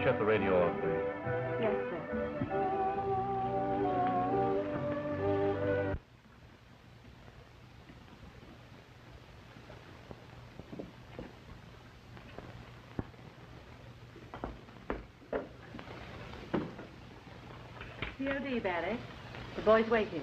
shut the radio off, please? Yes, sir. COD, Barry. The boy's waiting.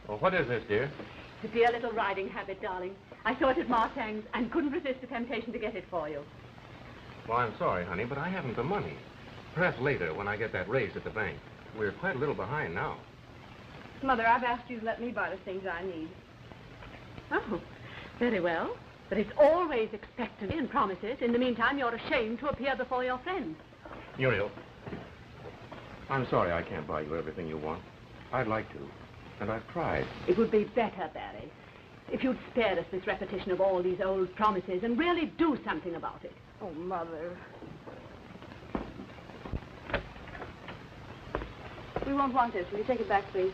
Well, what is this, dear? It's a dear little riding habit, darling. I saw it at Martang's and couldn't resist the temptation to get it for you. Well, I'm sorry, honey, but I haven't the money. Perhaps later, when I get that raise at the bank. We're quite a little behind now. Mother, I've asked you to let me buy the things I need. Oh, very well. But it's always expected and promises. In the meantime, you're ashamed to appear before your friends. Muriel, I'm sorry I can't buy you everything you want. I'd like to, and I've tried. It would be better, Barry, if you'd spare us this repetition of all these old promises and really do something about it. Oh, Mother. We won't want this. Will you take it back, please?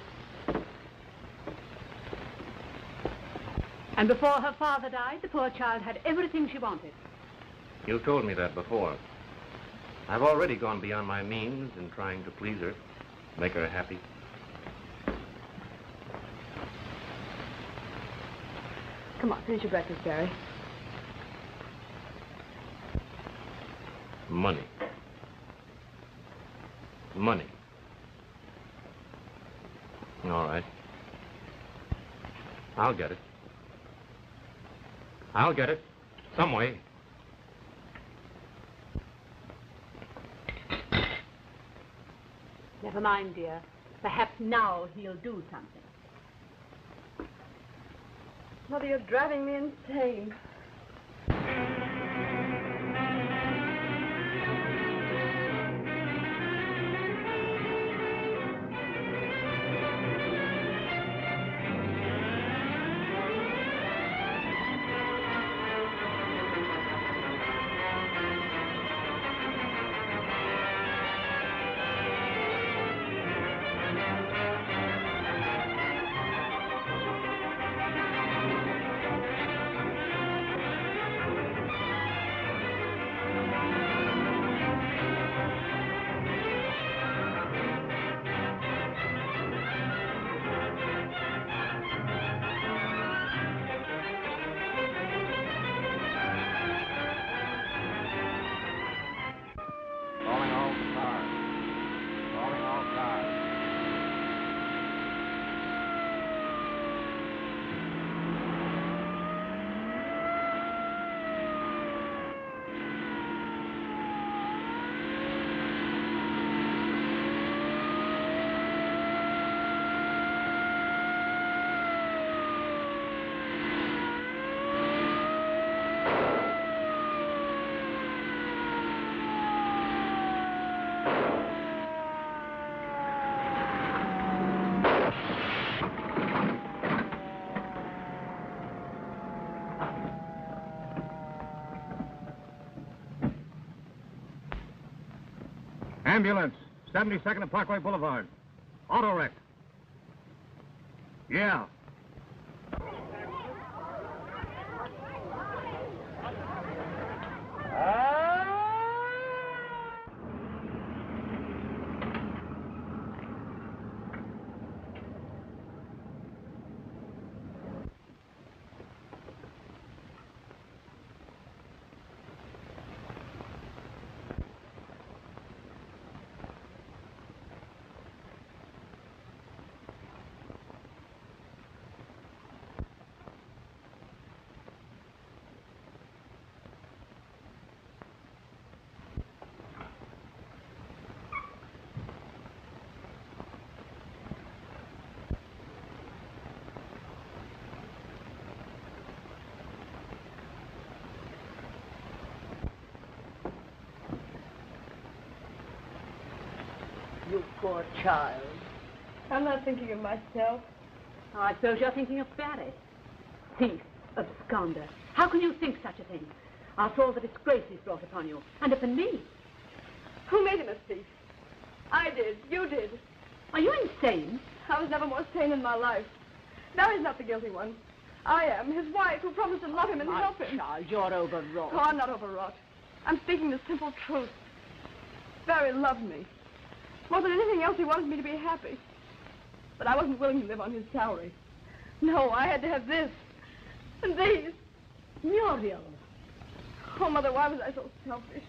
And before her father died, the poor child had everything she wanted. You told me that before. I've already gone beyond my means in trying to please her, make her happy. Come on, finish your breakfast, Barry. Money. Money. All right. I'll get it. I'll get it. Some way. Never mind, dear. Perhaps now he'll do something. Mother, you're driving me insane. Ambulance, 72nd and Parkway Boulevard. Auto wreck. Yeah. You poor child. I'm not thinking of myself. Oh, I suppose you're thinking of Barry. Thief, absconder. How can you think such a thing? After all the disgrace he's brought upon you, and upon me. Who made him a thief? I did. You did. Are you insane? I was never more sane in my life. Barry's not the guilty one. I am, his wife, who promised to love him and help him. Charles, you're overwrought. Oh, I'm not overwrought. I'm speaking the simple truth. Barry loved me. More than anything else, he wanted me to be happy. But I wasn't willing to live on his salary. No, I had to have this. And these. Muriel. Oh, Mother, why was I so selfish?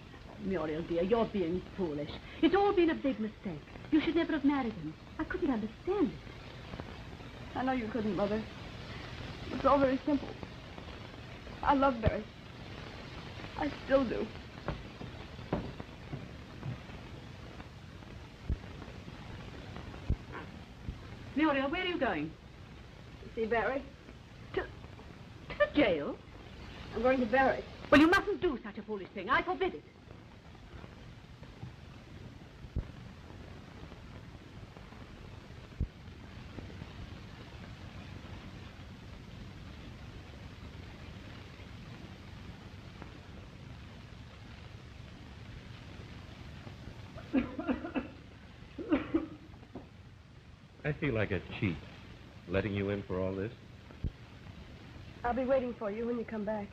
Muriel, dear, you're being foolish. It's all been a big mistake. You should never have married him. I couldn't understand it. I know you couldn't, Mother. It's all very simple. I love Barry. I still do. Muriel, where are you going? See Barry? To the jail? I'm going to Barry. Well, you mustn't do such a foolish thing. I forbid it. I feel like a cheat, letting you in for all this. I'll be waiting for you when you come back.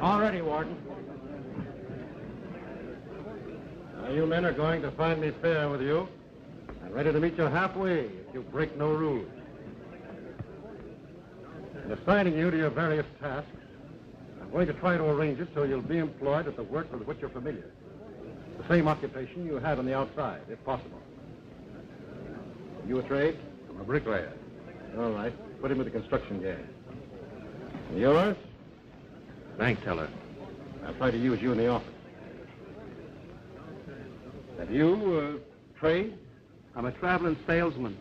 All ready, Warden. Now, you men are going to find me fair with you. I'm ready to meet you halfway if you break no rules. In assigning you to your various tasks, I'm going to try to arrange it so you'll be employed at the work with which you're familiar. The same occupation you had on the outside, if possible. You a trade? I'm a bricklayer. All right. Put him with the construction gang. And yours? Bank teller. I'll try to use you in the office. And you, trade? I'm a traveling salesman.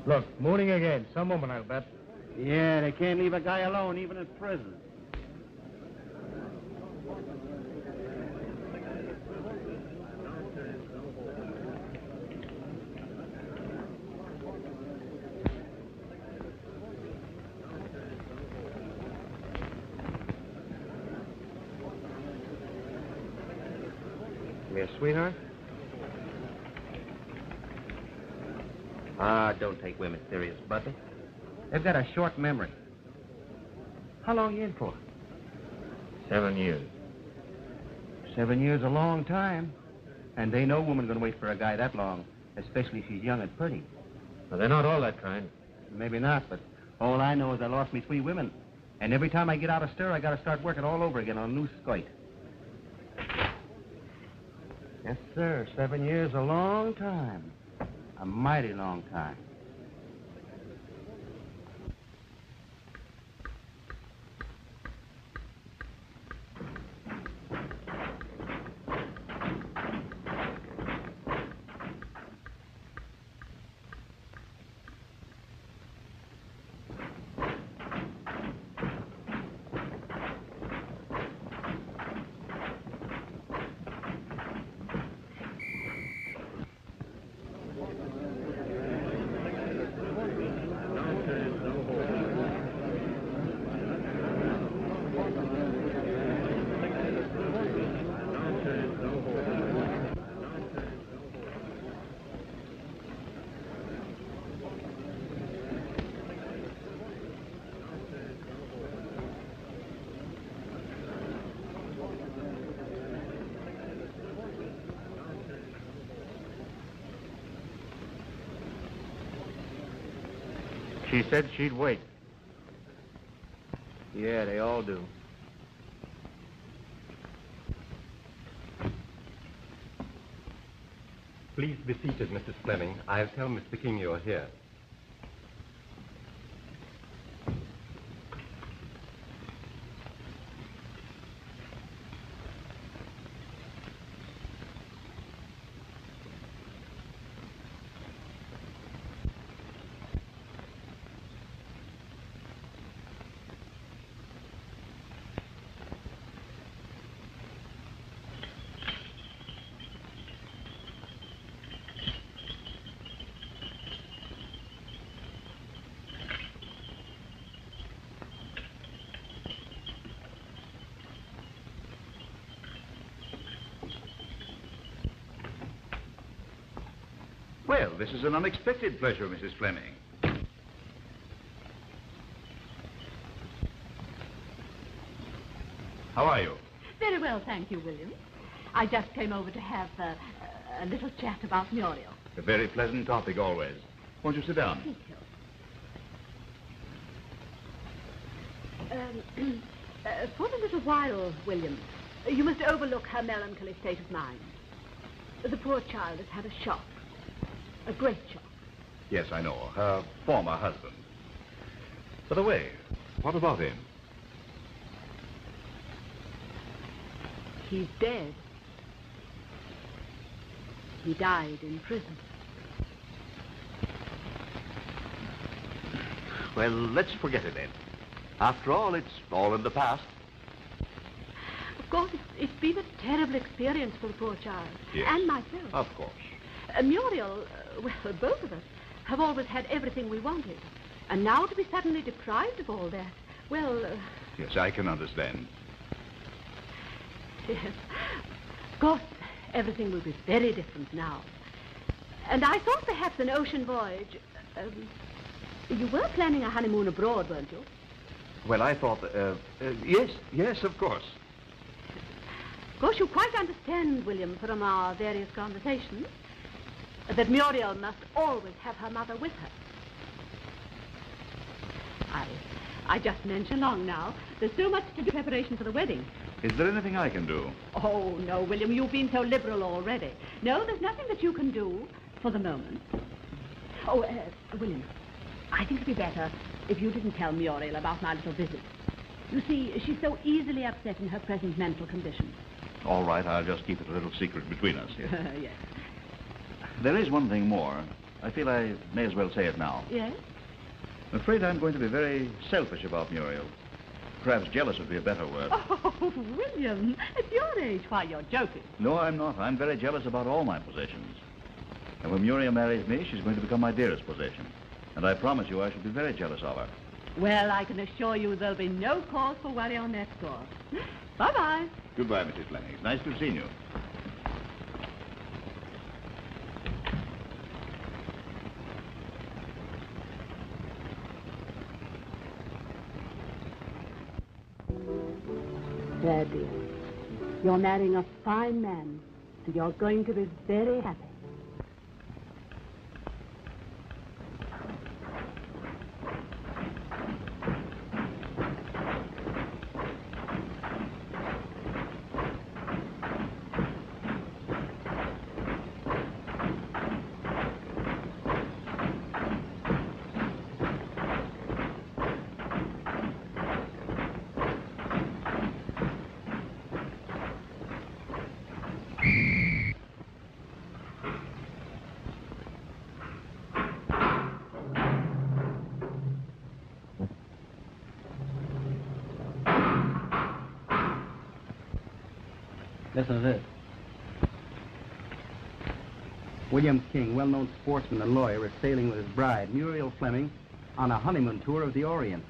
Look, mooning again. Some woman, I'll bet. Yeah, they can't leave a guy alone, even in prison. Your sweetheart? Ah, don't take women serious, Butler. They've got a short memory. How long you in for? 7 years. 7 years a long time. And ain't no woman gonna wait for a guy that long, especially if she's young and pretty. Well, they're not all that kind. Maybe not, but all I know is I lost me 3 women. And every time I get out of stir, I gotta start working all over again on a new skirt. Yes, sir. 7 years a long time. A mighty long time. She said she'd wait. Yeah, they all do. Please be seated, Mrs. Fleming. I'll tell Mr. King you're here. Well, this is an unexpected pleasure, Mrs. Fleming. How are you? Very well, thank you, William. I just came over to have a little chat about Muriel. A very pleasant topic, always. Won't you sit down? Thank you. For a little while, William, you must overlook her melancholy state of mind. The poor child has had a shock. A great shock. Yes, I know. Her former husband. By the way, what about him? He's dead. He died in prison. Well, let's forget it then. After all, it's all in the past. Of course, it's been a terrible experience for the poor child. Yes. And myself. Of course. Muriel, well, both of us, have always had everything we wanted. And now to be suddenly deprived of all that, well... Yes, I can understand. Yes. Of course, everything will be very different now. And I thought perhaps an ocean voyage... you were planning a honeymoon abroad, weren't you? Well, I thought... yes, of course. Of course, you quite understand, William, from our various conversations, that Muriel must always have her mother with her. I just mentioned along now. There's so much to do preparation for the wedding. Is there anything I can do? Oh, no, William, you've been so liberal already. No, there's nothing that you can do for the moment. Oh, William, I think it'd be better if you didn't tell Muriel about my little visit. You see, she's so easily upset in her present mental condition. All right, I'll just keep it a little secret between us. Yes. There is one thing more. I feel I may as well say it now. Yes? I'm afraid I'm going to be very selfish about Muriel. Perhaps jealous would be a better word. Oh, William, at your age, why, you're joking. No, I'm not. I'm very jealous about all my possessions. And when Muriel marries me, she's going to become my dearest possession. And I promise you I shall be very jealous of her. Well, I can assure you there'll be no cause for worry on that score. Bye-bye. Goodbye, Mrs. Fleming. It's nice to have seen you. There, dear. You're marrying a fine man, and you're going to be very happy. This is it. William King, well-known sportsman and lawyer, is sailing with his bride, Muriel Fleming, on a honeymoon tour of the Orient.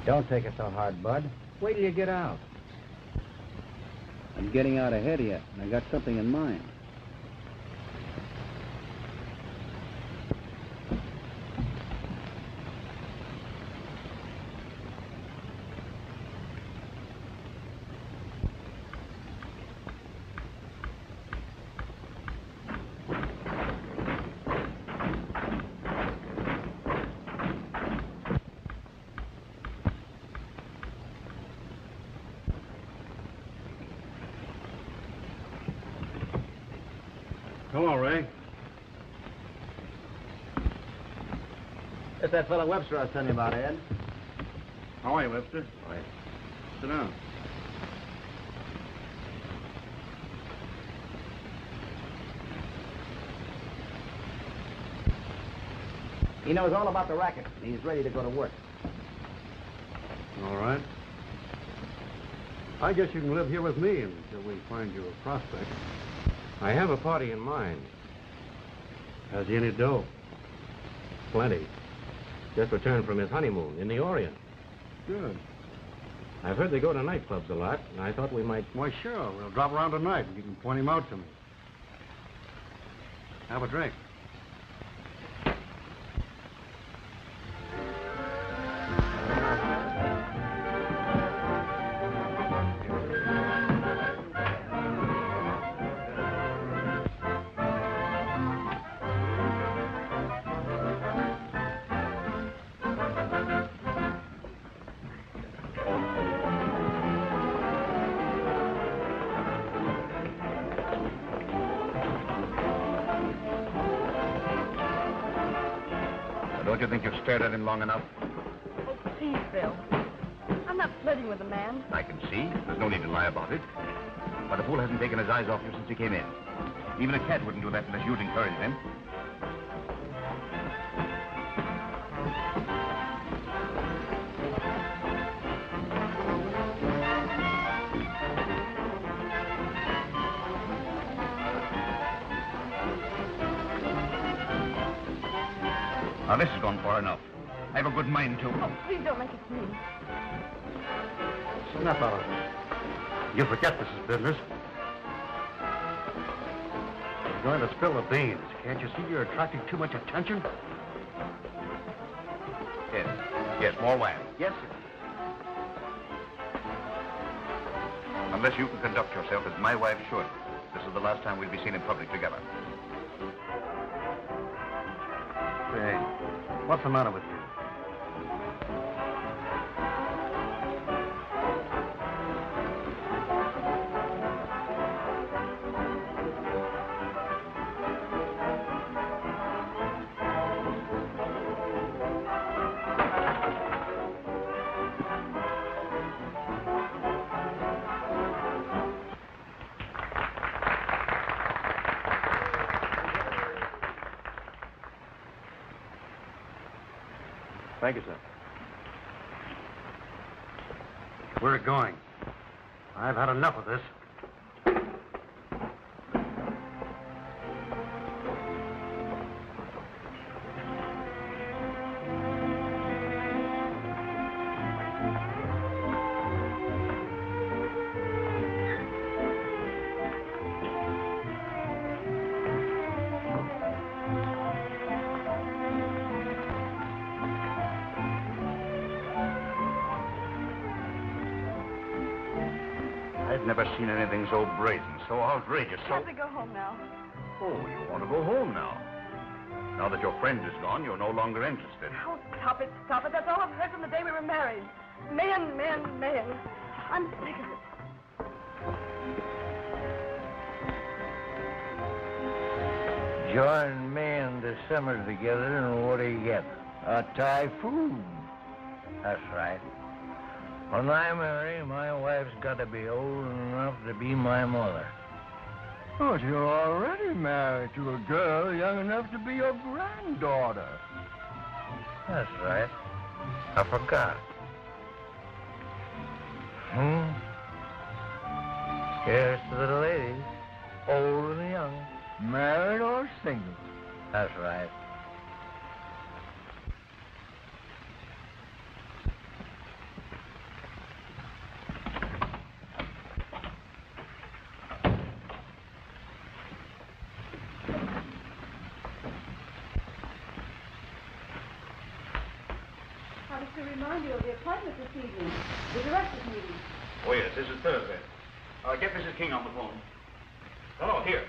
Don't take it so hard, Bud. Wait till you get out. I'm getting out ahead of you, and I got something in mind. Hello, Ray. It's that fellow Webster I was telling you about, Ed. How are you, Webster? All right. Sit down. He knows all about the racket. He's ready to go to work. All right. I guess you can live here with me until we find you a prospect. I have a party in mind. Has he any dough? Plenty. Just returned from his honeymoon in the Orient. Good. I've heard they go to nightclubs a lot, and I thought we might... Why, sure. We'll drop around tonight and you can point him out to me. Have a drink. Don't you think you've stared at him long enough? Oh, please, Bill. I'm not flirting with a man. I can see. There's no need to lie about it. But the fool hasn't taken his eyes off you since he came in. Even a cat wouldn't do that unless you'd encourage him. Now, this has gone far enough. I have a good mind to... Oh, please don't make it mean. So now, fella, you forget this is business. You're going to spill the beans. Can't you see you're attracting too much attention? Yes. Yes, more wine. Yes, sir. Unless you can conduct yourself as my wife should, this is the last time we'll be seen in public together. Say, what's the matter with you? Thank you, sir. We're going. I've had enough of this. I've never seen anything so brazen, so outrageous, so... Can't we go home now? Oh, you want to go home now? Now that your friend is gone, you're no longer interested. Oh, stop it, stop it. That's all I've heard from the day we were married. Man, man, man. I'm sick of it. Join me and the summer together, and what do you get? A typhoon. That's right. When I marry, my wife's got to be old enough to be my mother. But you're already married to a girl young enough to be your granddaughter. That's right. I forgot. Here's to the ladies, old and young. Married or single. That's right. wanted to remind you of the appointment this evening, the director's meeting. Oh, yes, this is Thursday. Get Mrs. King on the phone. Oh, here.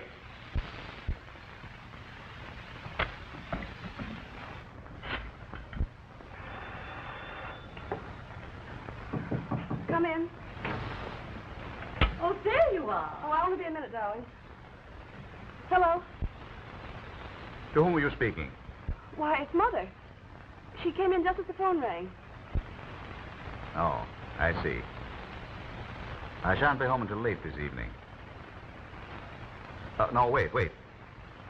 Come in. Oh, there you are. Oh, I'll only be a minute, darling. Hello. To whom were you speaking? Why, it's Mother. She came in just as the phone rang. Oh, I see. I shan't be home until late this evening. No, wait.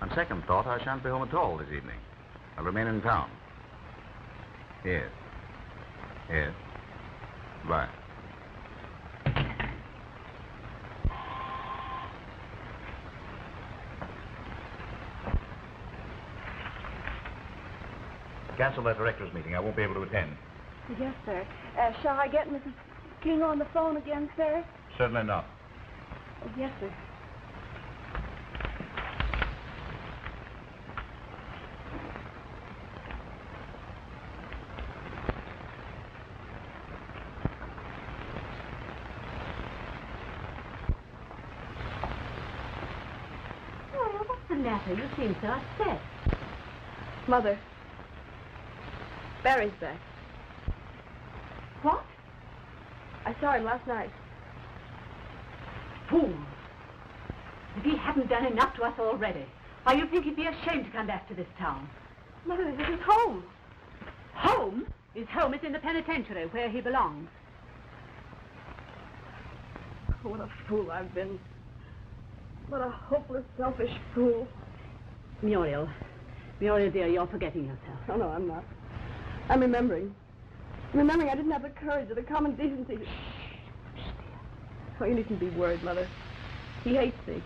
On second thought, I shan't be home at all this evening. I'll remain in town. Yes. Bye. Cancel that director's meeting. I won't be able to attend. Yes, sir. Shall I get Mrs. King on the phone again, sir? Certainly not. Oh, yes, sir. Well, what's the matter? You seem so upset. Mother. Barry's back. What? I saw him last night. Fool. If he hadn't done enough to us already, why, you'd think he'd be ashamed to come back to this town. Mother, this is home. Home? His home is in the penitentiary, where he belongs. Oh, what a fool I've been. What a hopeless, selfish fool. Muriel, dear, you're forgetting yourself. Oh, no, I'm not. I'm remembering. I'm remembering I didn't have the courage or the common decency to... Oh, you needn't be worried, Mother. He hates me.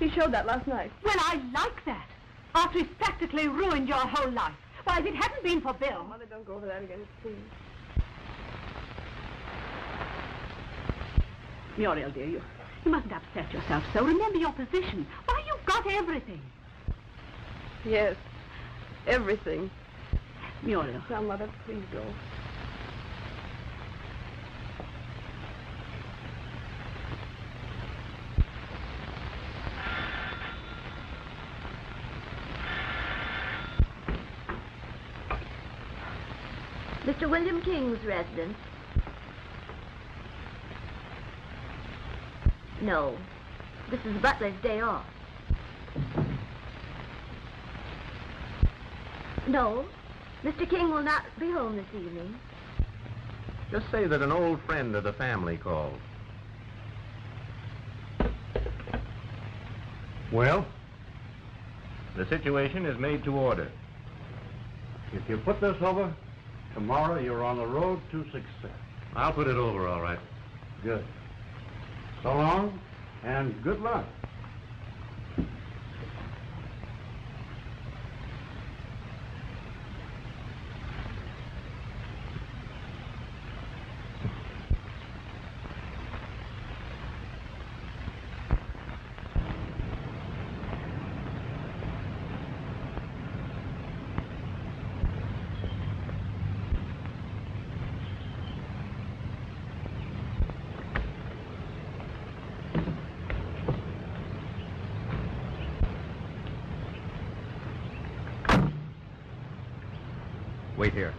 He showed that last night. Well, I like that. After he's practically ruined your whole life. Why, if it hadn't been for Bill... Oh, Mother, don't go over that again, please. Muriel, dear, you mustn't upset yourself so. Remember your position. Why, you've got everything. Yes, everything. Muriel. Now, Mother, please go. Mr. William King's residence? No. This is Butler's day off. No. Mr. King will not be home this evening. Just say that an old friend of the family called. Well, The situation is made to order. if you put this over, tomorrow you're on the road to success. I'll put it over, all right. Good. So long, and good luck. Wait here.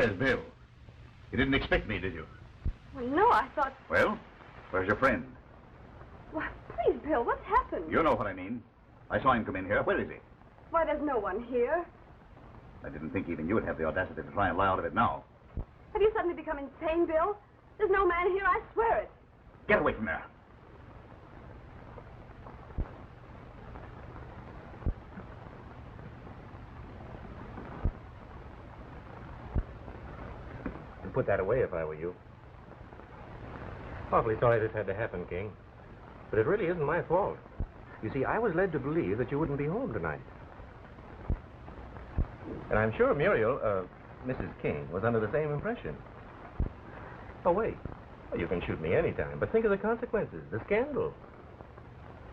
Where's Bill? You didn't expect me, did you? Well, no, I thought... Well, where's your friend? Why, please, Bill, what's happened? You know what I mean. I saw him come in here. Where is he? Why, there's no one here. I didn't think even you would have the audacity to try and lie out of it now. Have you suddenly become insane, Bill? There's no man here, I swear it. Get away from there. I'd put that away if I were you. Awfully sorry this had to happen, King. But it really isn't my fault. You see, I was led to believe that you wouldn't be home tonight. And I'm sure Muriel, Mrs. King, was under the same impression. Oh, wait. Well, you can shoot me anytime, but think of the consequences, the scandal.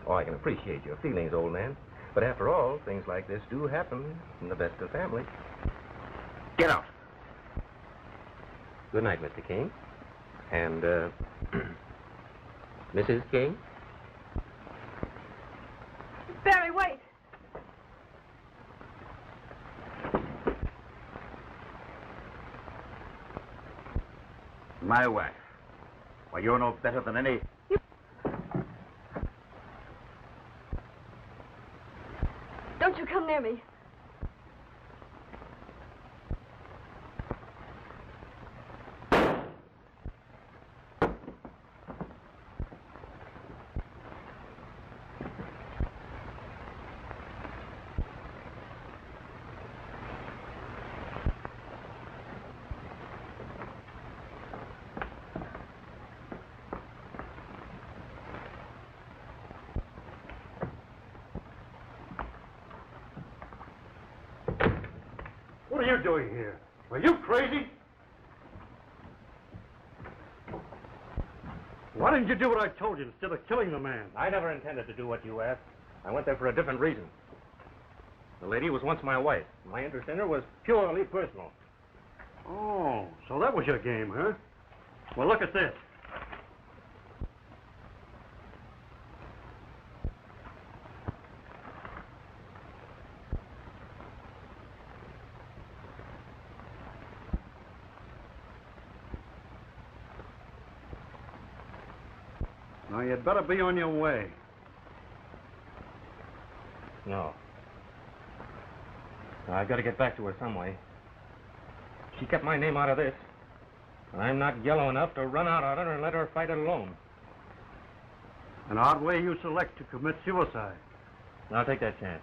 Oh, I can appreciate your feelings, old man. But after all, things like this do happen in the best of families. Get out. Good night, Mr. King. And, Mrs. King? Barry, wait. My wife. Well, you're no better than any... Don't you come near me. What are you doing here? Are you crazy? Why didn't you do what I told you instead of killing the man? I never intended to do what you asked. I went there for a different reason. The lady was once my wife. My interest in her was purely personal. Oh, so that was your game, huh? Well, look at this. Now, you'd better be on your way. No. I've got to get back to her some way. She kept my name out of this. And I'm not yellow enough to run out on her and let her fight it alone. An odd way you select to commit suicide. I'll take that chance.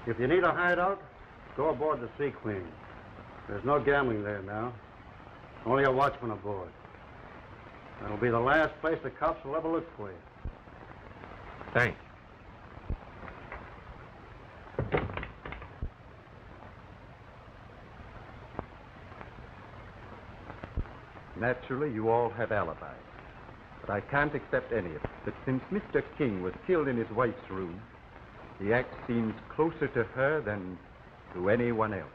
If you need a hideout, go aboard the Sea Queen. There's no gambling there now. Only a watchman aboard. That'll be the last place the cops will ever look for you. Thanks. Naturally, you all have alibis. But I can't accept any of it. But since Mr. King was killed in his wife's room, the act seems closer to her than to anyone else.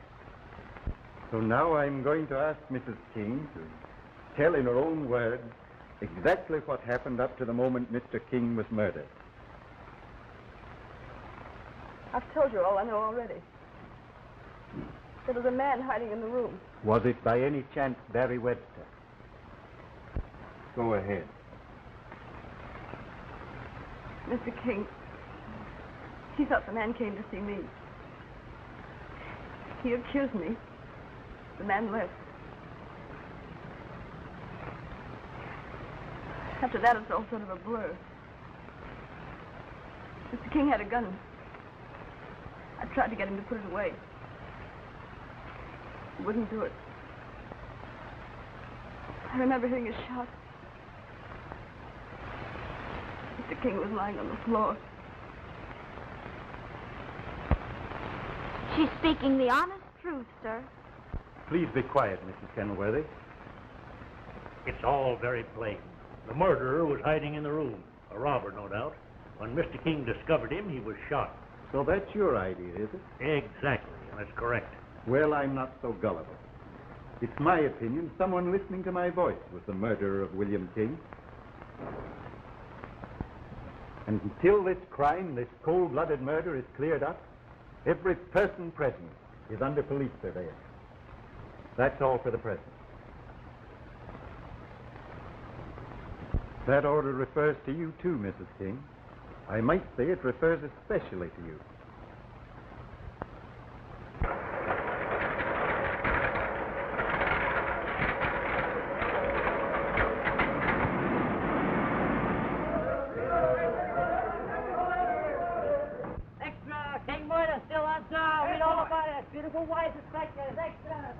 So now I'm going to ask Mrs. King to tell in her own words exactly what happened up to the moment Mr. King was murdered. I've told you all I know already. There was a man hiding in the room. Was it by any chance Barry Webster? Go ahead. Mr. King, he thought the man came to see me. He accused me. The man left. After that, it's all sort of a blur. Mr. King had a gun. I tried to get him to put it away. He wouldn't do it. I remember hearing a shot. Mr. King was lying on the floor. She's speaking the honest truth, sir. Please be quiet, Mrs. Kenilworthy. It's all very plain. The murderer was hiding in the room. A robber, no doubt. When Mr. King discovered him, he was shot. So that's your idea, is it? Exactly, and it's correct. Well, I'm not so gullible. It's my opinion someone listening to my voice was the murderer of William King. And until this crime, this cold-blooded murder is cleared up, every person present is under police surveillance. That's all for the present. That order refers to you too, Mrs. King. I might say it refers especially to you. Extra! King Murder still on town. Read all about it. Beautiful wife inspectors. Extra!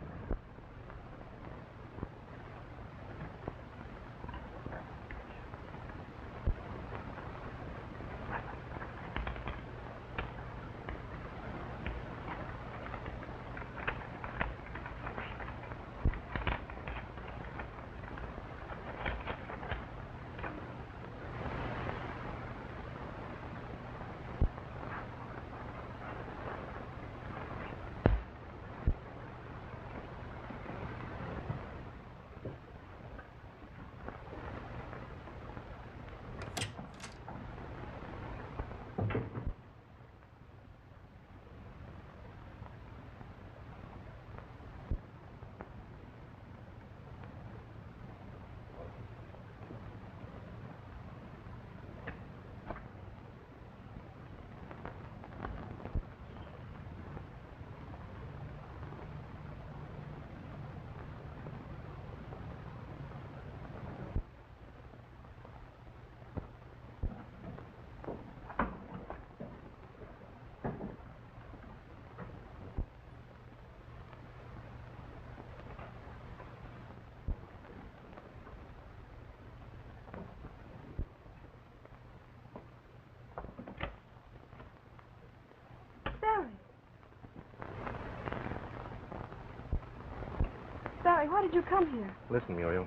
Barry, why did you come here? Listen, Muriel.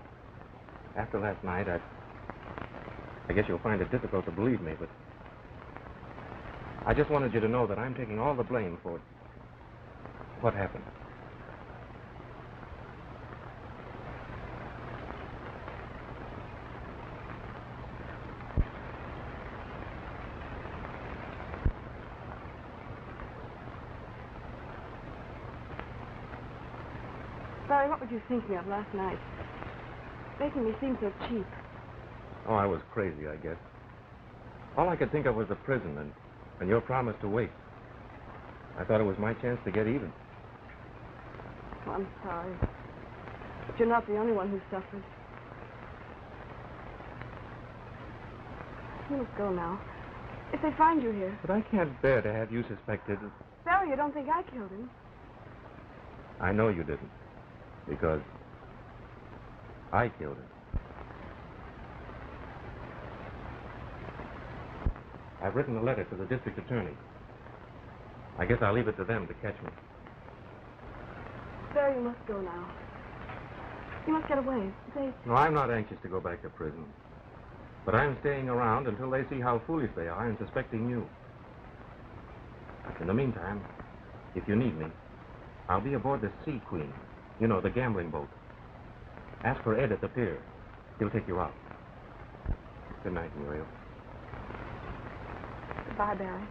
After last night, I guess you'll find it difficult to believe me, but I just wanted you to know that I'm taking all the blame for what happened. Barry, what were you thinking of last night? Making me seem so cheap. Oh, I was crazy, I guess. All I could think of was the prison and your promise to wait. I thought it was my chance to get even. Oh, I'm sorry. But you're not the only one who suffered. You must go now. If they find you here. But I can't bear to have you suspected. Barry, you don't think I killed him? I know you didn't. Because I killed him. I've written a letter to the district attorney. I guess I'll leave it to them to catch me. Barry, you must go now. You must get away. No, I'm not anxious to go back to prison. But I'm staying around until they see how foolish they are in suspecting you. In the meantime, if you need me, I'll be aboard the Sea Queen. You know, the gambling boat. Ask for Ed at the pier. He'll take you out. Good night, Muriel. Goodbye, Barry.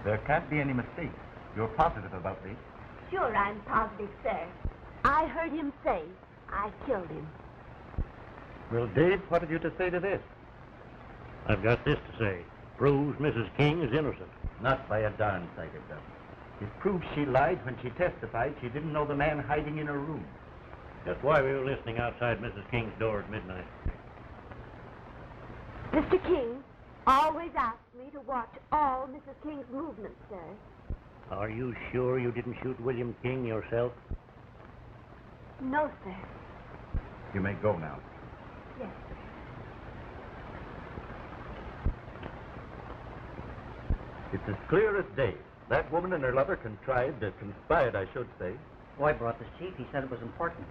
There can't be any mistake. You're positive about this? Sure, I'm positive, sir. I heard him say I killed him. Well, Dave, what have you to say to this? I've got this to say. Proves Mrs. King is innocent. Not by a darn sight it does. It proves she lied when she testified she didn't know the man hiding in her room. That's why we were listening outside Mrs. King's door at midnight. Mr. King always asked me to watch all Mrs. King's movements, sir. Are you sure you didn't shoot William King yourself? No, sir. You may go now. Yes, sir. It's as clear as day. That woman and her lover conspired, I should say. Oh, I brought this chief. He said it was important.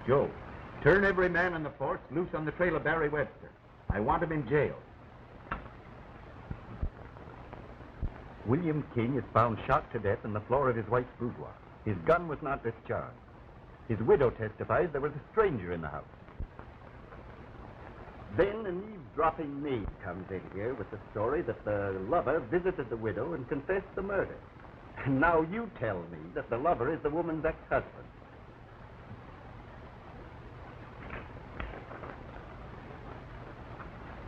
Joe, turn every man in the force loose on the trail of Barry Webster. I want him in jail. William King is found shot to death on the floor of his wife's boudoir. His gun was not discharged. His widow testifies there was a stranger in the house. Then an eavesdropping maid comes in here with the story that the lover visited the widow and confessed the murder. And now you tell me that the lover is the woman's ex-husband.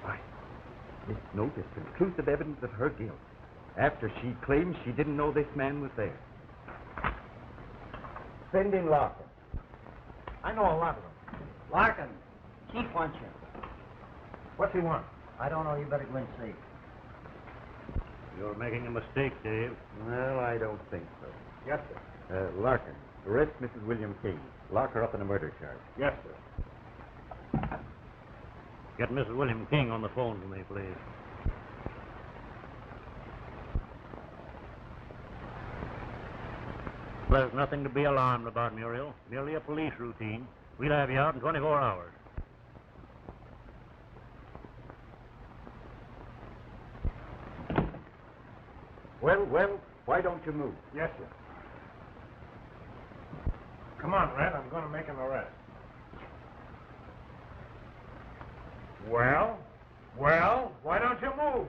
Why, this note is conclusive evidence of her guilt, after she claims she didn't know this man was there. Send in Larkin. I know a lot of them. Larkin, Chief wants you. What's he want? I don't know. You better go and see. You're making a mistake, Dave. Well, I don't think so. Yes, sir. Larkin, arrest Mrs. William King. Lock her up in a murder charge. Yes, sir. Get Mrs. William King on the phone for me, please. There's nothing to be alarmed about, Muriel. Merely a police routine. We'll have you out in 24 hours. Well, why don't you move? Yes, sir. Come on, Red. I'm going to make an arrest. Well, why don't you move?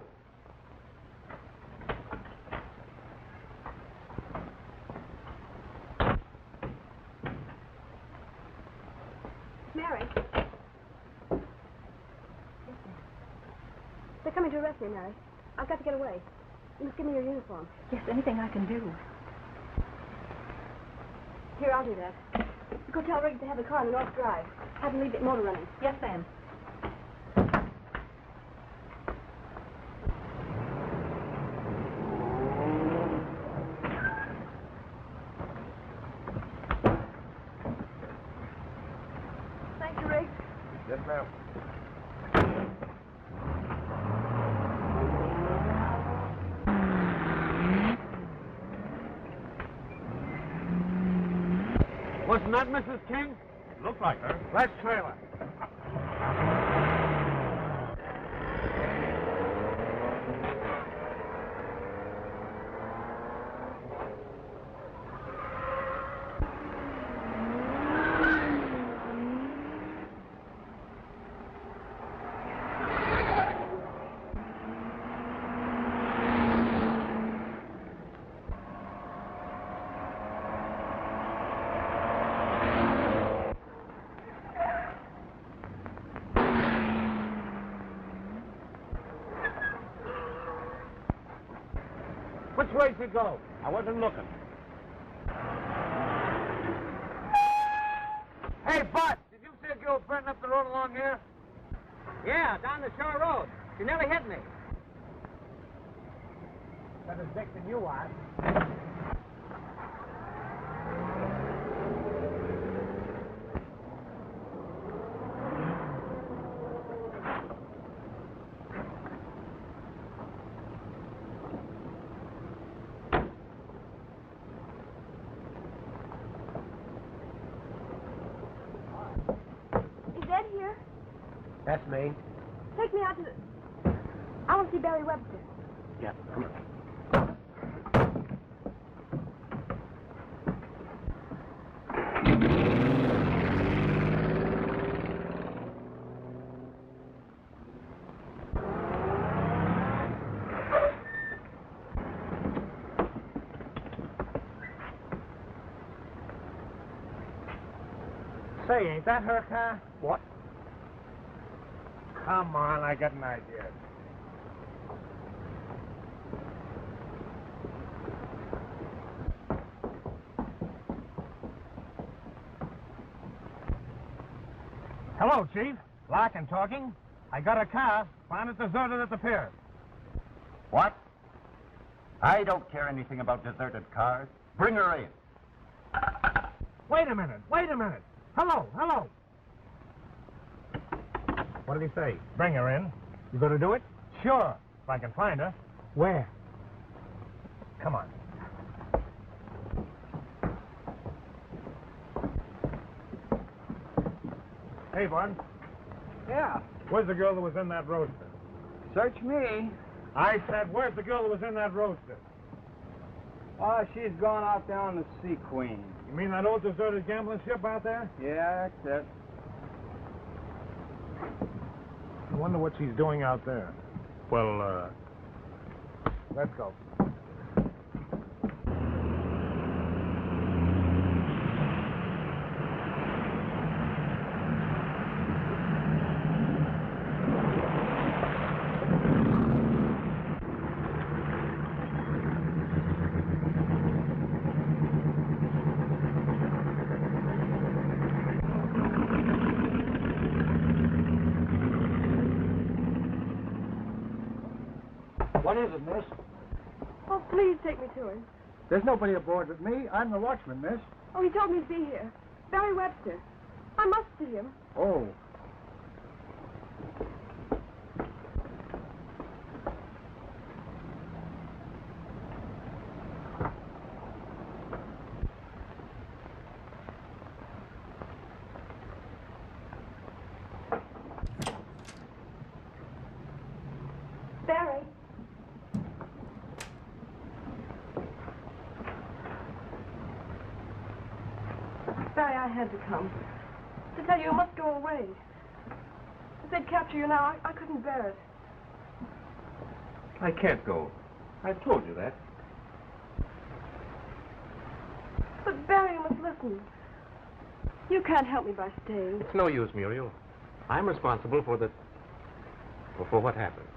Mary. They're coming to arrest me, Mary. I've got to get away. You must give me your uniform. Yes, anything I can do. Here, I'll do that. Go tell Riggs to have the car on the North Drive. Have him leave the motor running. Yes, ma'am. Thank you, Riggs. Yes, ma'am. Wasn't that Mrs. King? Looks like her. Let's trail her. Which way she go? I wasn't looking. Hey, Burt, did you see a girl burning up the road along here? Yeah, down the shore road. She nearly hit me. Better dick than you are. Is Ed here? That's me. Take me out to the... I want to see Barry Webster. Yeah, come on. Say, ain't that her car? What? Come on, I got an idea. Hello, Chief. Larkin talking. I got a car. Found it deserted at the pier. What? I don't care anything about deserted cars. Bring her in. Wait a minute. Hello. What did he say? Bring her in. You gonna do it? Sure, if I can find her. Where? Come on. Hey, Bud. Yeah. Where's the girl that was in that roadster? Search me. I said, where's the girl that was in that roadster? Oh, she's gone out there on the Sea Queen. You mean that old deserted gambling ship out there? Yeah, that's it. I wonder what she's doing out there. Well, let's go. What is it, miss? Oh, please take me to him. There's nobody aboard but me. I'm the watchman, miss. Oh, he told me to be here. Barry Webster. I must see him. Oh. Barry. Barry, I had to come. To tell you must go away. If they'd capture you now, I couldn't bear it. I can't go. I've told you that. But Barry, you must listen. You can't help me by staying. It's no use, Muriel. I'm responsible for for what happened.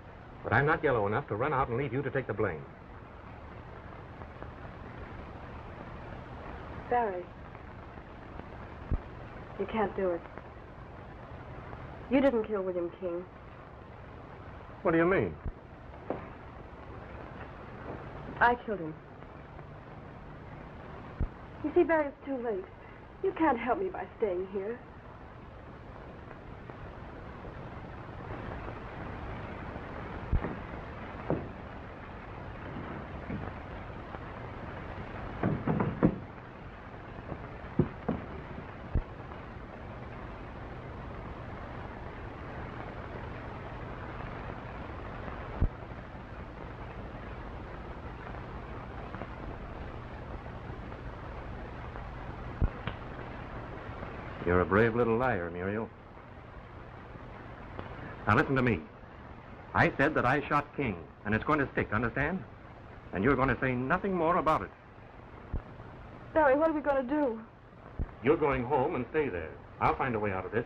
But I'm not yellow enough to run out and leave you to take the blame. Barry, you can't do it. You didn't kill William King. What do you mean? I killed him. You see, Barry, it's too late. You can't help me by staying here. You're a brave little liar, Muriel. Now listen to me. I said that I shot King, and it's going to stick, understand? And you're going to say nothing more about it. Barry, what are we going to do? You're going home and stay there. I'll find a way out of this.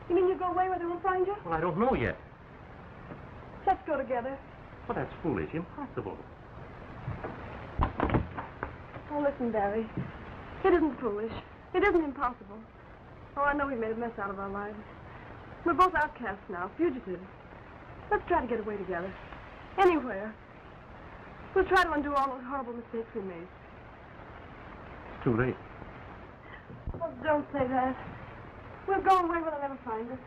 You mean you go away where they won't find you? Well, I don't know yet. Let's go together. Well, that's foolish. Impossible. Oh, listen, Barry. It isn't foolish. It isn't impossible. Oh, I know we've made a mess out of our lives. We're both outcasts now, fugitives. Let's try to get away together. Anywhere. We'll try to undo all those horrible mistakes we made. It's too late. Oh, don't say that. We'll go away where they'll never find us.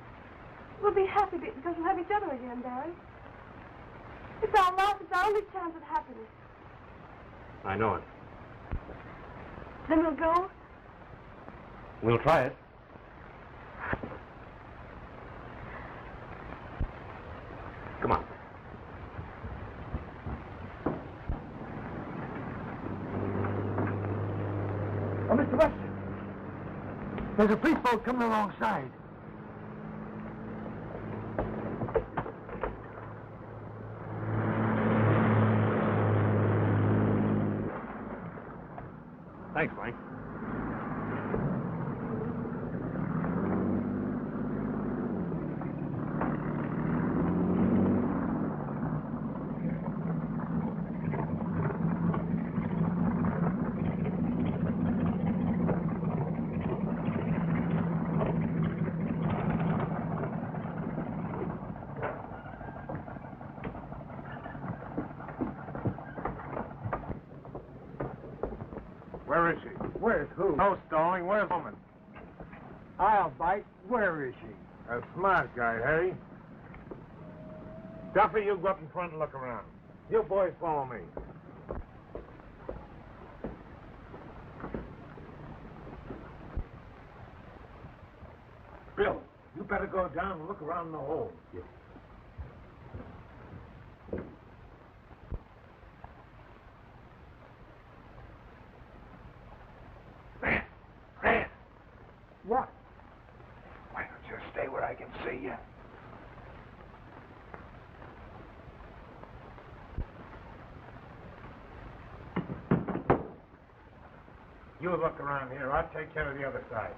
We'll be happy because we'll have each other again, Barry. It's our life. It's our only chance at happiness. I know it. Then we'll go? We'll try it. Come on. Oh, Mr. Webster. There's a police boat coming alongside. Thanks, Frank. Where is she? Where's who? No stalling. Where's the woman? I'll bite. Where is she? A smart guy, hey? Duffy, you go up in front and look around. You boys follow me. Bill, better go down and look around the hole. Yes. Red. What? Why don't you stay where I can see you? You look around here. I'll take care of the other side.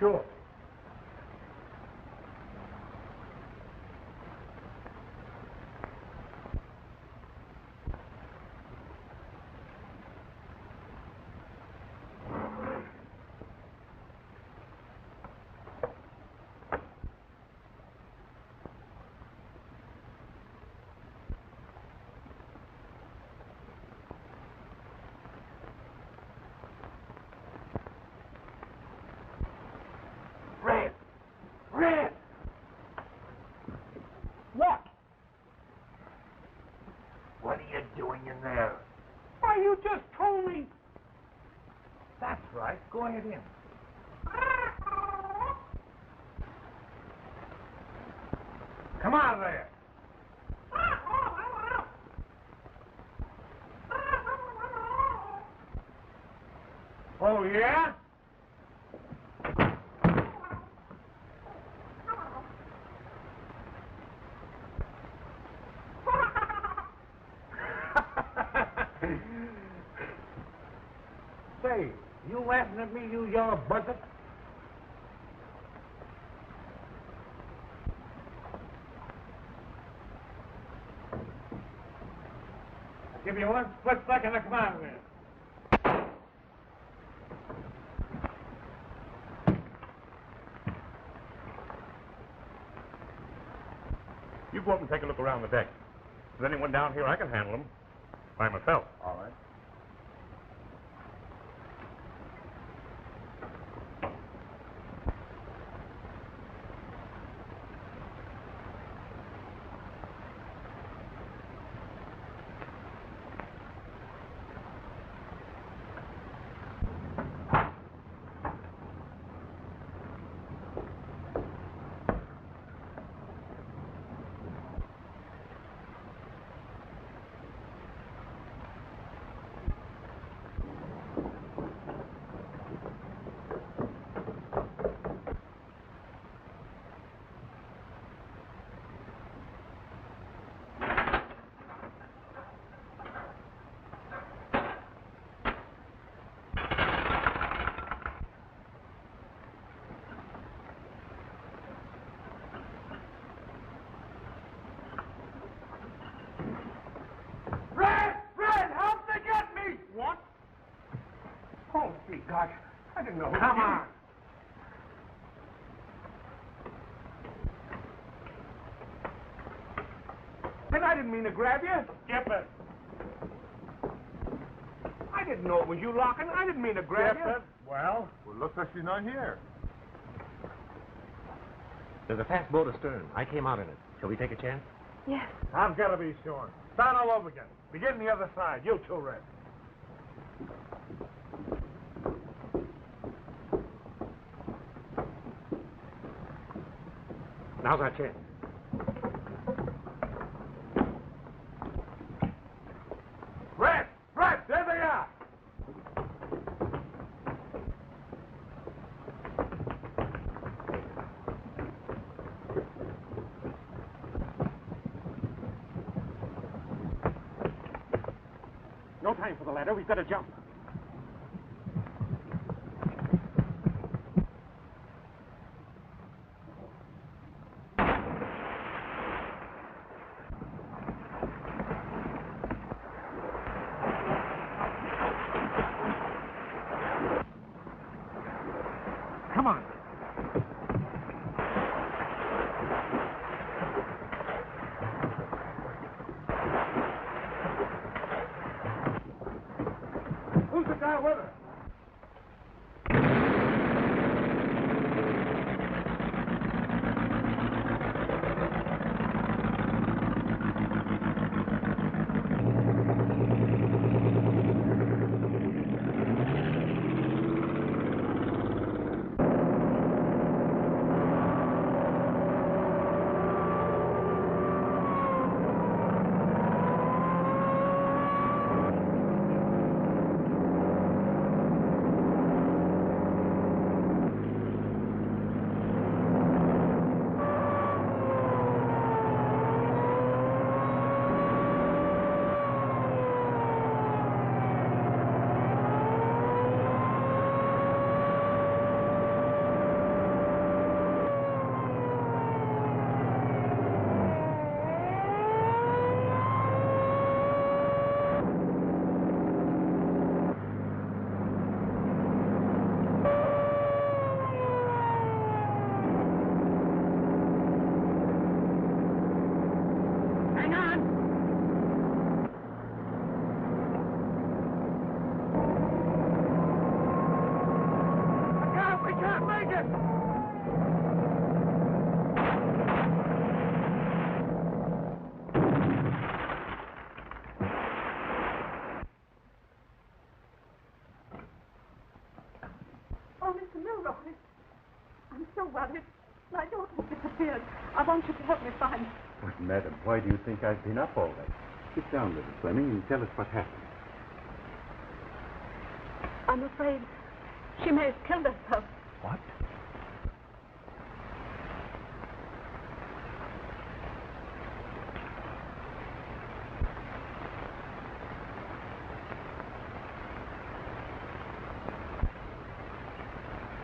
Sure. Red! What? What are you doing in there? Why, you just told me. That's right. Go ahead in. Come out of there. Oh, yeah? Say, you laughing at me, you yellow bucket? I'll give you one split second to come out of there. You go up and take a look around the deck. If there's anyone down here, I can handle them by myself. All right. Gosh, I didn't know. Come on. Then I didn't mean to grab you. Skip it. I didn't know it was you locking. I didn't mean to grab you. Well, looks like she's not here. There's a fast boat astern. I came out in it. Shall we take a chance? Yes. I've got to be sure. Start all over again. Begin the other side. You too, Red. Now's our chance. Red! Red! There they are! No time for the ladder. We've got to jump. Come on. Who's the guy with her? can't make it! Oh, Mr. Milroy, I'm so worried. My daughter's disappeared. I want you to help me find her. But, madam, why do you think I've been up all night? Sit down, Mrs. Fleming, and tell us what happened. I'm afraid she may have killed herself. What?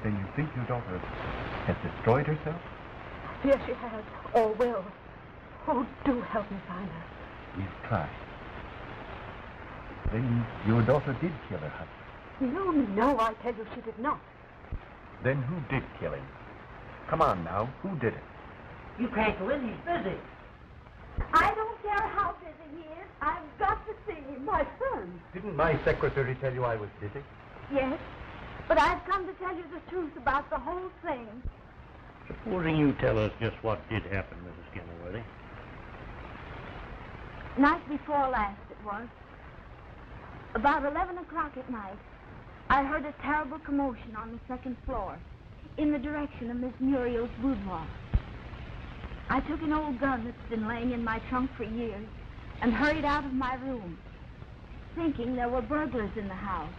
Then you think your daughter has destroyed herself? Yes, she has, or will. Oh, do help me find her. We'll try. Then your daughter did kill her husband. No, I tell you she did not. Then who did kill him? Come on now, who did it? You can't go in, he's busy. I don't care how busy he is. I've got to see him. My son. Didn't my secretary tell you I was busy? Yes, but I've come to tell you the truth about the whole thing. Supposing you tell us just what did happen, Mrs. Kenilworthy. Night before last it was. About 11 o'clock at night, I heard a terrible commotion on the second floor, in the direction of Miss Muriel's boudoir. I took an old gun that's been laying in my trunk for years and hurried out of my room, thinking there were burglars in the house.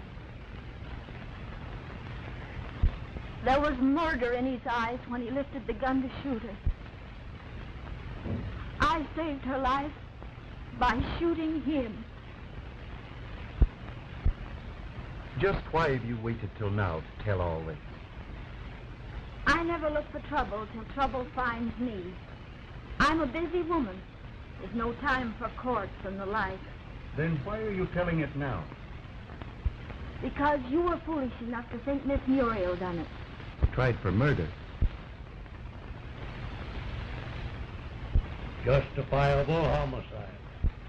There was murder in his eyes when he lifted the gun to shoot her. I saved her life by shooting him. Just why have you waited till now to tell all this? I never look for trouble till trouble finds me. I'm a busy woman. There's no time for courts and the like. Then why are you telling it now? Because you were foolish enough to think Miss Muriel done it. Tried for murder. Justifiable homicide.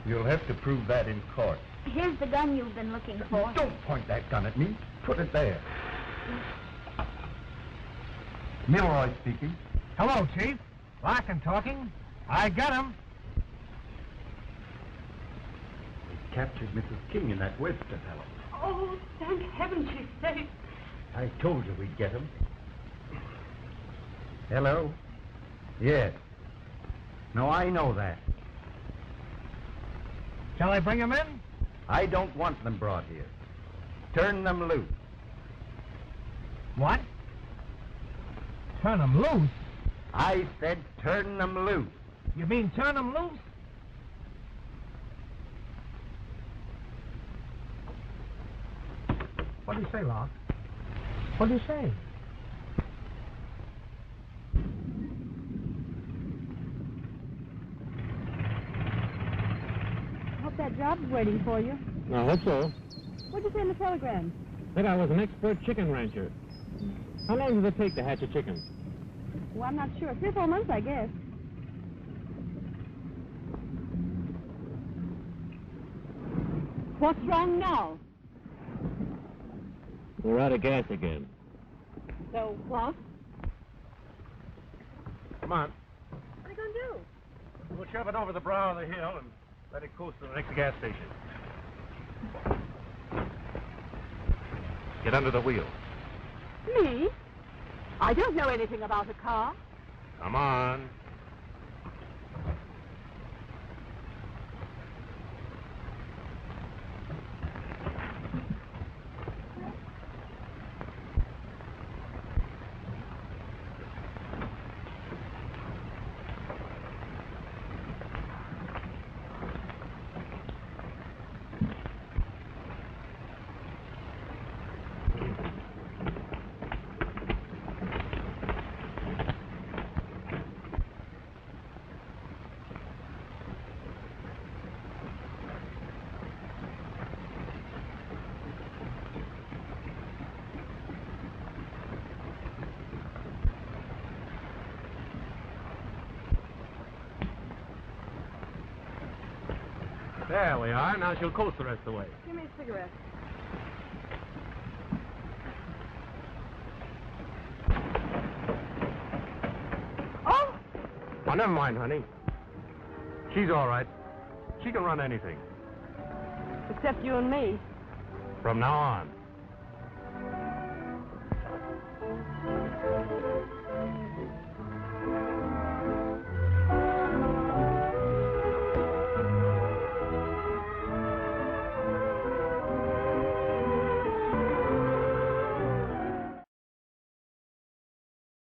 You'll have to prove that in court. Here's the gun you've been looking for. Don't point that gun at me. Put it there. Milroy speaking. Hello, Chief. Lock and talking. I got him. We captured Mrs. King and that Webster fellow. Oh, thank heaven she's safe. I told you we'd get him. Hello? Yes. No, I know that. Shall I bring him in? I don't want them brought here. Turn them loose. What? Turn him loose? I said turn them loose. You mean turn him loose? What do you say, Locke? What do you say? Hope that job's waiting for you. I hope so. What'd you say in the telegram? Said I was an expert chicken rancher. How long does it take to hatch a chicken? Well, I'm not sure. 3 or 4 months, I guess. What's wrong now? We're out of gas again. So, what? Come on. What are you going to do? We'll shove it over the brow of the hill and let it coast to the next gas station. Get under the wheel. Me? I don't know anything about a car. Come on. There we are. Now she'll coast the rest of the way. Give me a cigarette. never mind, honey. She's all right. She can run anything. Except you and me. From now on.